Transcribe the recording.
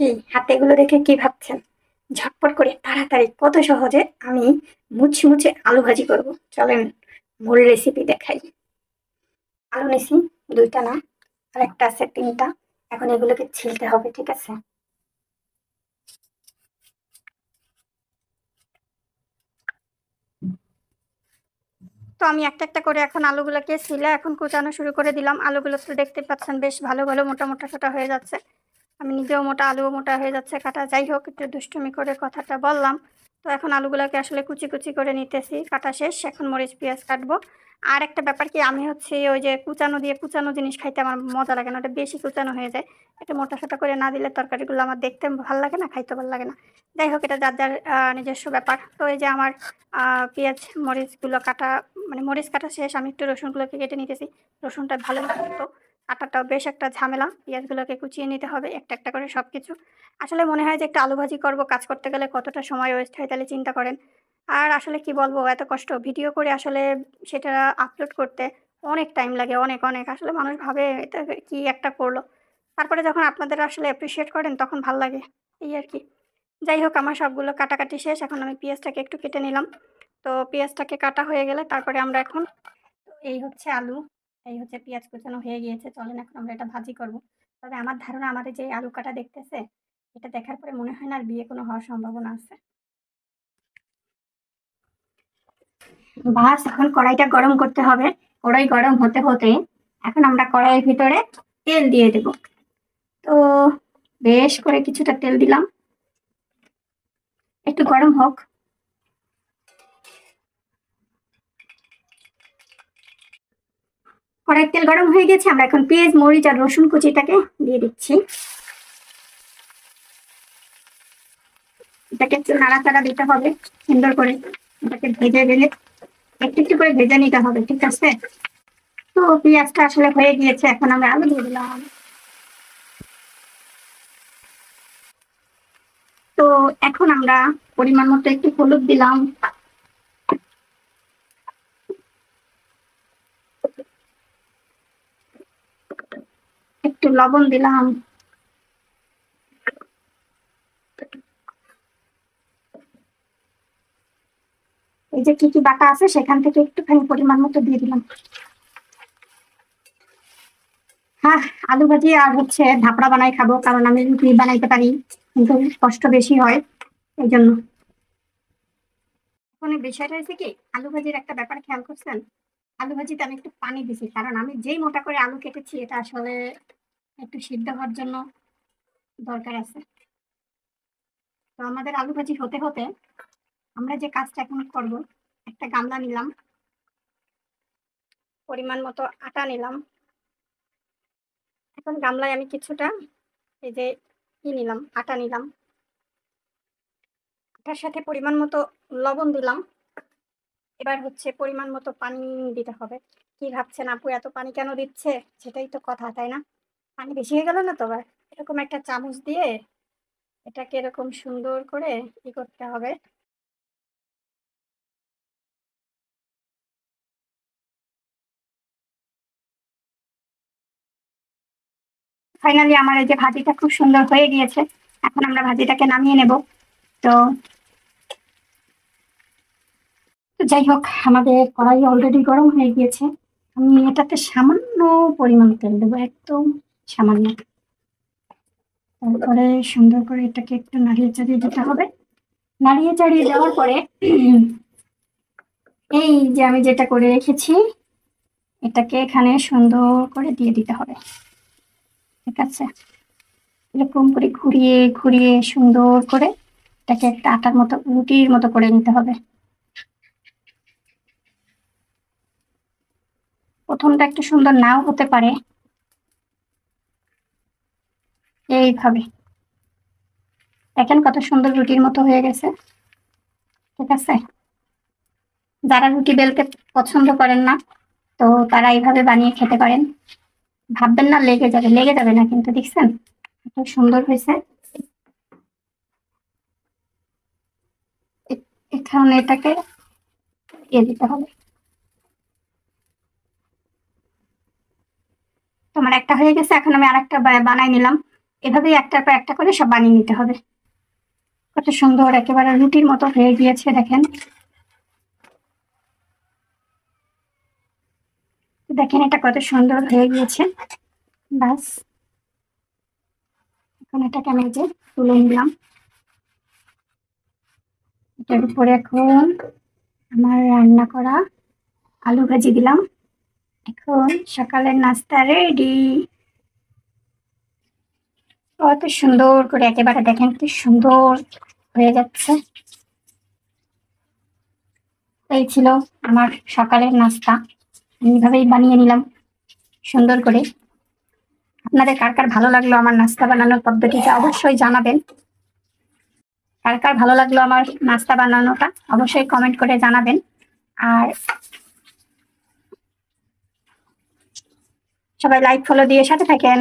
কি হাতে এগুলো দেখে কি ভাবছেন? ঝটপট করে তাড়াতাড়ি কত সহজে আমি মুছে মুছে আলু ভাজি করব। চলেন মূল রেসিপি দেখাই। আলু নিছি 2টা না, আর একটা আছে 3টা। এখন এগুলোকে ছিলতে হবে, ঠিক আছে? তো আমি একটা একটা করে এখন আলুগুলোকে ছিলে এখন কুচানো শুরু করে দিলাম। আলুগুলো তো দেখতে পাচ্ছেন বেশ ভালো ভালো মোটা মোটা ছোটা হয়ে যাচ্ছে। আমি নিজেও মোটা, আলুও মোটা হয়ে যাচ্ছে কাটা। যাই হোক, একটু দুষ্টুমি করে কথাটা বললাম। তো এখন আলুগুলোকে আসলে কুচি কুচি করে নিতেছি, কাটা শেষ। এখন মরিচ পেঁয়াজ কাটবো। আর একটা ব্যাপার কি, আমি হচ্ছে ওই যে কুচানো দিয়ে কুচানো জিনিস খাইতে আমার মজা লাগে না, ওটা বেশি কুচানো হয়ে যায়। একটু মোটা সোটা করে না দিলে তরকারিগুলো আমার দেখতে ভালো লাগে না, খাইতে ভালো লাগে না। যাই হোক, এটা যার যার নিজস্ব ব্যাপার। তো এই যে আমার পেঁয়াজ মরিচগুলো কাটা, মানে মরিচ কাটা শেষ। আমি একটু রসুনগুলোকে কেটে নিতেছি। রসুনটা ভালো তো কাটাটাও বেশ একটা ঝামেলা। পেঁয়াজগুলোকে কুচিয়ে নিতে হবে একটা একটা করে সব কিছু। আসলে মনে হয় যে একটা আলু ভাজি করব, কাজ করতে গেলে কতটা সময় ওয়েস্ট হয় তাহলে চিন্তা করেন। আর আসলে কি বলবো, এত কষ্ট ভিডিও করে আসলে সেটা আপলোড করতে অনেক টাইম লাগে, অনেক অনেক। আসলে মানুষ ভাবে এটা কি একটা করলো। তারপরে যখন আপনাদের আসলে অ্যাপ্রিসিয়েট করেন তখন ভাল লাগে, এই আর কি। যাই হোক, আমার সবগুলো কাটাকাটি শেষ। এখন আমি পেঁয়াজটাকে একটু কেটে নিলাম। তো পেঁয়াজটাকে কাটা হয়ে গেলে তারপরে আমরা এখন, এই হচ্ছে আলু, এই হচ্ছে পেঁয়াজ কুচানো হয়ে গিয়েছে। চলেন এখন আমরা এটা ভাজি করব। তবে আমার ধারণা আমাদের যে আলু কাটা দেখতেছে, এটা দেখার পরে মনে হয় না আর বিয়ে কোনো হওয়ার সম্ভাবনা আছে। বাস এখন কড়াইটা গরম করতে হবে। কড়াই গরম হতে হতে এখন আমরা কড়াইয়ের ভিতরে তেল দিয়ে দেব। তো বেশ করে কিছুটা তেল দিলাম, একটু গরম হোক। কড়াইয়ের তেল গরম হয়ে গেছে, আমরা এখন পেঁয়াজ মরিচ আর রসুন কুচিটাকে দিয়ে দিচ্ছি। এটাকে একটু নাড়াচাড়া দিতে হবে সুন্দর করে। এটাকে ভেজে ভেজে একটু একটু করে ভেজে নিতে হবে, ঠিক আছে? তো পেঁয়াজটা আসলে হয়ে গিয়েছে, এখন আমরা আলু দিয়ে দিলাম। তো এখন আমরা পরিমাণ মতো একটু হলুদ দিলাম, একটু লবণ দিলাম, এই যে কি কি বাটা আছে সেখান থেকে একটুখানি পরিমাণ মতো দিয়ে দিলাম। হ্যাঁ, আলু ভাজি আর হচ্ছে ধাপড়া বানাই খাবো, কারণ আমি রুটি বানাইতে পারি কিন্তু কষ্ট বেশি হয়, এই জন্য। এখন বিষয়টা হচ্ছে কি, আলু ভাজির একটা ব্যাপার খেয়াল করছেন? আলু ভাজিতে আমি একটু পানি দিছি, কারণ আমি যেই মোটা করে আলু কেটেছি এটা আসলে একটু সিদ্ধ হওয়ার জন্য দরকার আছে। তো আমাদের আলু ভাজি হতে হতে আমরা যে কাজটা এখন করব, একটা গামলা নিলাম, পরিমাণ মতো আটা নিলাম। এখন গামলায় আমি কিছুটা এই যে নিলাম, আটা নিলাম। আটার সাথে পরিমাণ মতো লবণ দিলাম। এবার হচ্ছে পরিমাণ মতো পানি দিতে হবে। কি ভাবছেন আপু এত পানি কেন দিচ্ছে? সেটাই তো কথা, তাই না? পানি বেশি হয়ে গেল না তো? আবার এরকম একটা চামচ দিয়ে এটাকে এরকম সুন্দর করে করতে হবে। ফাইনালি আমার এই যে ভাজিটা খুব সুন্দর হয়ে গিয়েছে। এখন আমরা ভাজিটাকে নামিয়ে নেব। তো তো যাই হোক, আমাদের কড়াই অলরেডি গরম হয়ে গিয়েছে। আমি এটাতে সামান্য পরিমাণ তেল দেবো, একদম সামান্য। তারপরে সুন্দর করে এটাকে একটু নাড়িয়ে চাড়িয়ে দিতে হবে। নাড়িয়ে চাড়িয়ে দেওয়ার পরে এই যে আমি যেটা করে রেখেছি এটাকে এখানে সুন্দর করে দিয়ে দিতে হবে, ঠিক আছে? এরকম করে ঘুরিয়ে ঘুরিয়ে সুন্দর করে এটাকে একটা আটার মতো রুটির মতো করে নিতে হবে। প্রথমটা একটু সুন্দর নাও হতে পারে, এইভাবে দেখেন কত সুন্দর রুটির মতো হয়ে গেছে, ঠিক আছে? যারা রুটি বেলতে পছন্দ করেন না, তো তারা এইভাবে বানিয়ে খেতে পারেন। ভাববেন না লেগে যাবে, লেগে যাবে না কিন্তু, দেখছেন খুব সুন্দর হয়েছে। এখন এটাকে দিয়ে দিতে হবে। তোমার একটা হয়ে গেছে, এখন আমি আরেকটা বানাই নিলাম। এভাবেই একটার পর একটা করে সব বানিয়ে নিতে হবে। কত সুন্দর একেবারে রুটির মতো হয়ে গিয়েছে দেখেন। দেখেন এটা কত সুন্দর হয়ে গিয়েছে। বাস এখন এটাকে আমি যে তুলে নিলাম। এটার উপরে এখন আমার রান্না করা আলু ভাজি দিলাম। এখন সকালের নাস্তা রেডি। কত সুন্দর করে একেবারে দেখেন কি সুন্দর হয়ে যাচ্ছে। এই ছিল আমার সকালের নাস্তা। এইভাবেই বানিয়ে নিলাম সুন্দর করে। আপনাদের কার কার ভালো লাগলো আমার নাস্তা বানানোর পদ্ধতিটা অবশ্যই জানাবেন। কার কার ভালো লাগলো আমার নাস্তা বানানোটা অবশ্যই কমেন্ট করে জানাবেন। আর সবাই লাইক ফলো দিয়ে সাথে থাকেন।